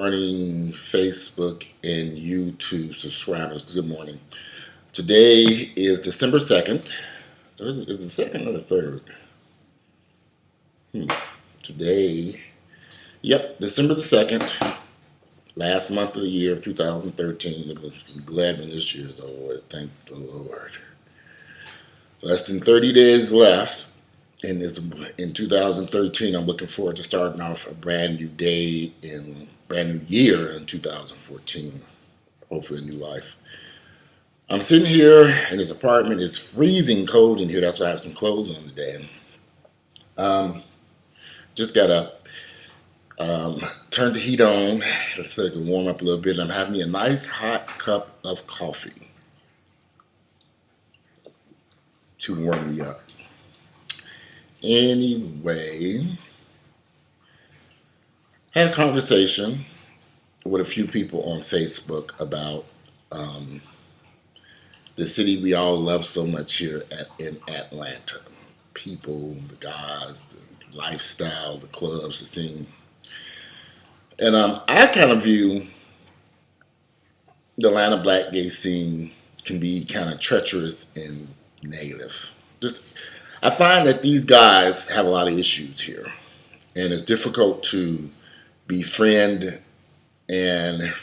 morning, Facebook and YouTube subscribers. Good morning. Today is December 2nd. Is it the second or the third? Today, yep, December the 2nd, last month of the year of 2013. I'm glad when this year is over. Thank the Lord. Less than 30 days left. And in 2013, I'm looking forward to starting off a brand new day and brand new year in 2014. Hopefully, a new life. I'm sitting here in this apartment. It's freezing cold in here. That's why I have some clothes on today. Just got up, turned the heat on so it can warm up a little bit. And I'm having me a nice hot cup of coffee to warm me up. Anyway, had a conversation with a few people on Facebook about the city we all love so much here in Atlanta. People, the guys, the lifestyle, the clubs, the scene. And I kind of view the Atlanta black gay scene can be kind of treacherous and negative. I find that these guys have a lot of issues here, and it's difficult to befriend and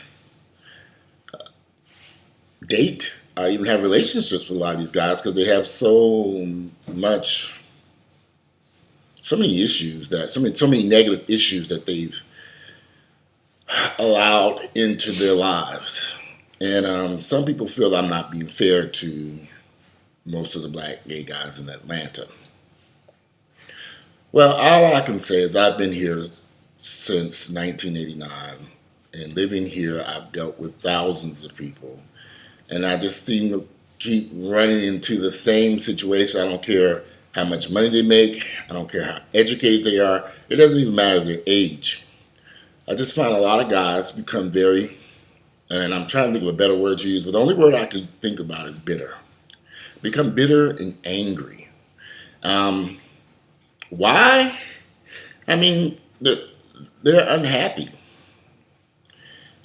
date or even have relationships with a lot of these guys because they have so many issues so many negative issues that they've allowed into their lives. And some people feel I'm not being fair to most of the black gay guys in Atlanta. Well, all I can say is I've been here since 1989, and living here, I've dealt with thousands of people, and I just seem to keep running into the same situation. I don't care how much money they make. I don't care how educated they are. It doesn't even matter their age. I just find a lot of guys become very, and I'm trying to think of a better word to use, but the only word I can think about is bitter. Become bitter and angry. Why? I mean, they're unhappy.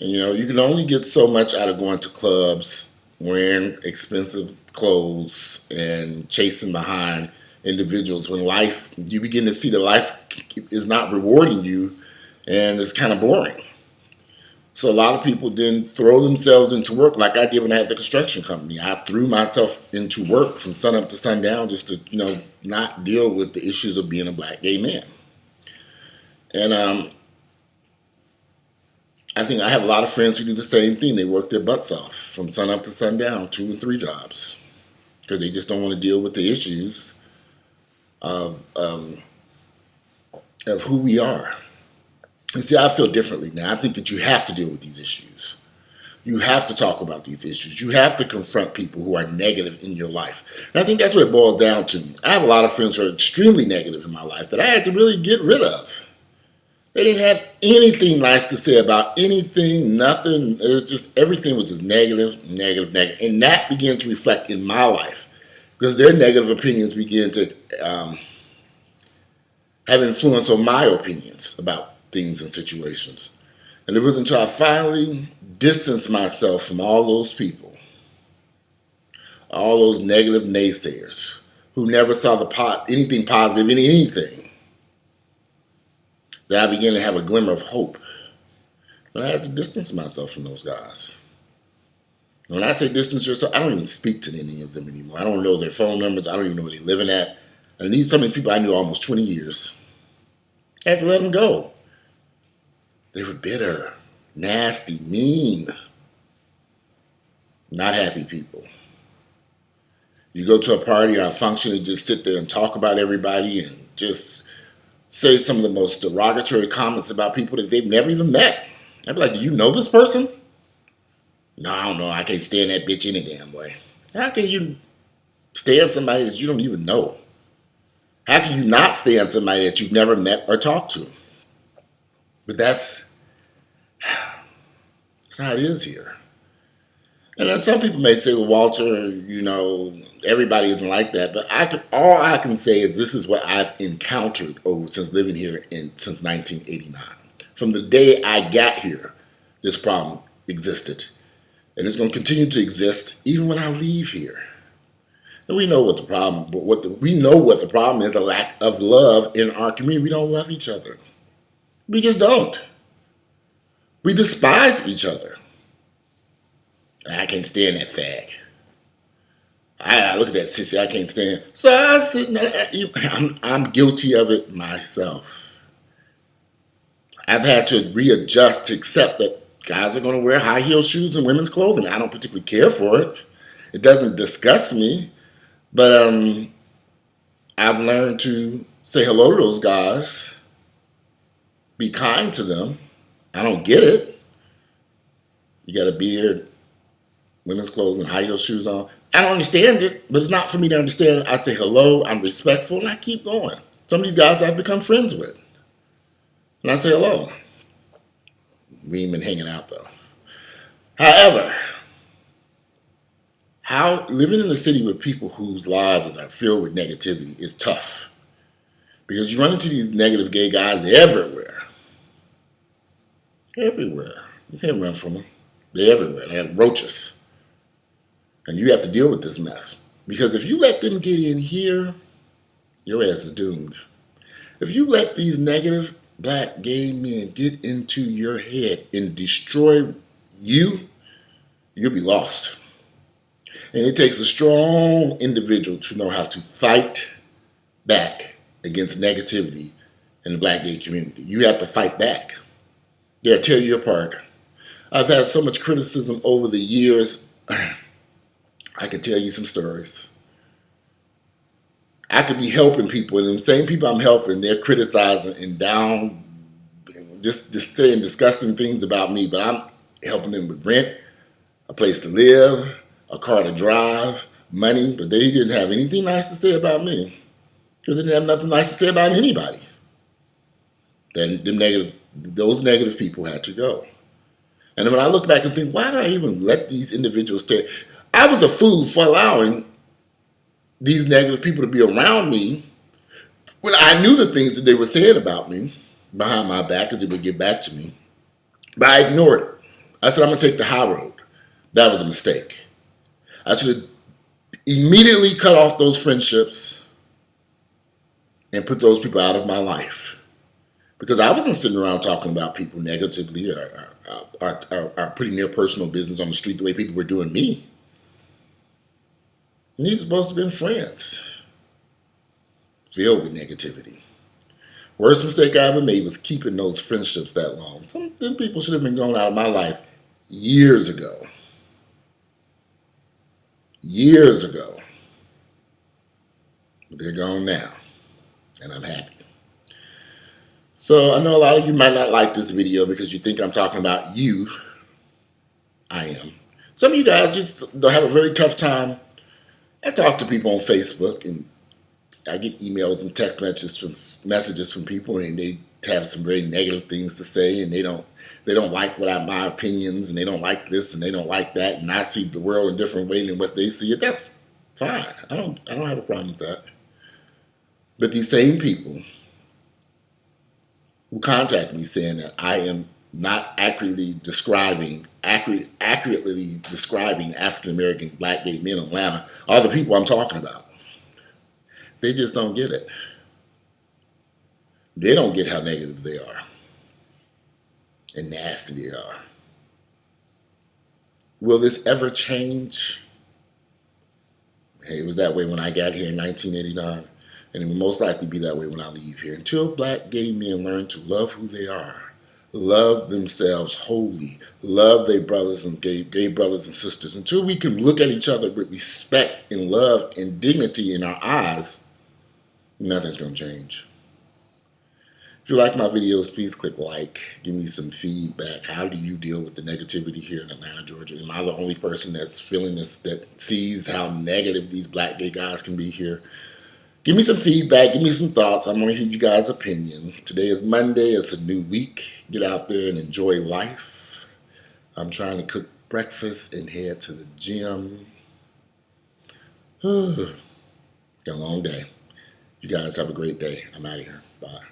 And, you can only get so much out of going to clubs, wearing expensive clothes, and chasing behind individuals when you begin to see that life is not rewarding you and it's kind of boring. So a lot of people then throw themselves into work like I did when I had the construction company. I threw myself into work from sun up to sundown just to, not deal with the issues of being a black gay man. And I think I have a lot of friends who do the same thing. They work their butts off from sun up to sundown, 2 and 3 jobs, because they just don't want to deal with the issues of who we are. And see, I feel differently now. I think that you have to deal with these issues. You have to talk about these issues. You have to confront people who are negative in your life. And I think that's what it boils down to. I have a lot of friends who are extremely negative in my life that I had to really get rid of. They didn't have anything nice to say about anything, nothing. It was just, everything was just negative, negative, negative. And that began to reflect in my life because their negative opinions began to have influence on my opinions about things and situations. And it wasn't until I finally distanced myself from all those people, all those negative naysayers who never saw anything positive in anything, that I began to have a glimmer of hope. But I had to distance myself from those guys. And when I say distance yourself, I don't even speak to any of them anymore. I don't know their phone numbers. I don't even know where they're living at. And some of these people I knew almost 20 years. I had to let them go. They were bitter, nasty, mean, not happy people. You go to a party or a function and just sit there and talk about everybody and just say some of the most derogatory comments about people that they've never even met. I'd be like, do you know this person? No, I don't know. I can't stand that bitch any damn way. How can you stand somebody that you don't even know? How can you not stand somebody that you've never met or talked to? But that's how it is here. And then some people may say, well, Walter, everybody isn't like that. But all I can say is this is what I've encountered since living here since 1989. From the day I got here, this problem existed. And it's going to continue to exist even when I leave here. And we know what the problem, we know what the problem is, a lack of love in our community. We don't love each other. We just don't. We despise each other. I can't stand that fag. I look at that sissy, I can't stand. So I sit, I'm guilty of it myself. I've had to readjust to accept that guys are going to wear high heel shoes and women's clothing. I don't particularly care for it. It doesn't disgust me. But I've learned to say hello to those guys, be kind to them. I don't get it. You got a beard, women's clothes, and high heel shoes on. I don't understand it, but it's not for me to understand. I say hello, I'm respectful, and I keep going. Some of these guys I've become friends with. And I say hello. We ain't been hanging out, though. However, living in a city with people whose lives are filled with negativity is tough. Because you run into these negative gay guys everywhere. Everywhere. You can't run from them. They're everywhere. They're like roaches. And you have to deal with this mess. Because if you let them get in here, your ass is doomed. If you let these negative black gay men get into your head and destroy you, you'll be lost. And it takes a strong individual to know how to fight back against negativity in the black gay community. You have to fight back. They'll tear you apart. I've had so much criticism over the years. I could tell you some stories. I could be helping people, and the same people I'm helping, they're criticizing and down, just saying disgusting things about me, but I'm helping them with rent, a place to live, a car to drive, money, but they didn't have anything nice to say about me because they didn't have nothing nice to say about anybody. Then those negative people had to go. And then when I look back and think, why did I even let these individuals stay? I was a fool for allowing these negative people to be around me when I knew the things that they were saying about me behind my back, because they would get back to me. But I ignored it. I said, I'm going to take the high road. That was a mistake. I should have immediately cut off those friendships and put those people out of my life. Because I wasn't sitting around talking about people negatively or putting their personal business on the street the way people were doing me. And these are supposed to have been friends filled with negativity. Worst mistake I ever made was keeping those friendships that long. Some of them people should have been going out of my life years ago. Years ago. But they're gone now. And I'm happy. So I know a lot of you might not like this video because you think I'm talking about you. I am. Some of you guys just don't have a very tough time. I talk to people on Facebook and I get emails and text messages from people, and they have some very negative things to say, and they don't like my opinions, and they don't like this and they don't like that, and I see the world a different way than what they see it. That's fine. I don't have a problem with that. But these same people who contact me saying that I am not accurately describing African American black gay men in Atlanta are the people I'm talking about. They just don't get it. They don't get how negative they are and nasty they are. Will this ever change? Hey, it was that way when I got here in 1989, and it will most likely be that way when I leave here. Until black gay men learn to love who they are, love themselves wholly, love their brothers and gay brothers and sisters, until we can look at each other with respect and love and dignity in our eyes, nothing's going to change. If you like my videos, please click like. Give me some feedback. How do you deal with the negativity here in Atlanta, Georgia? Am I the only person that's feeling this, that sees how negative these black gay guys can be here? Give me some feedback. Give me some thoughts. I want to hear you guys' opinion. Today is Monday. It's a new week. Get out there and enjoy life. I'm trying to cook breakfast and head to the gym. Got a long day. You guys have a great day. I'm out of here. Bye.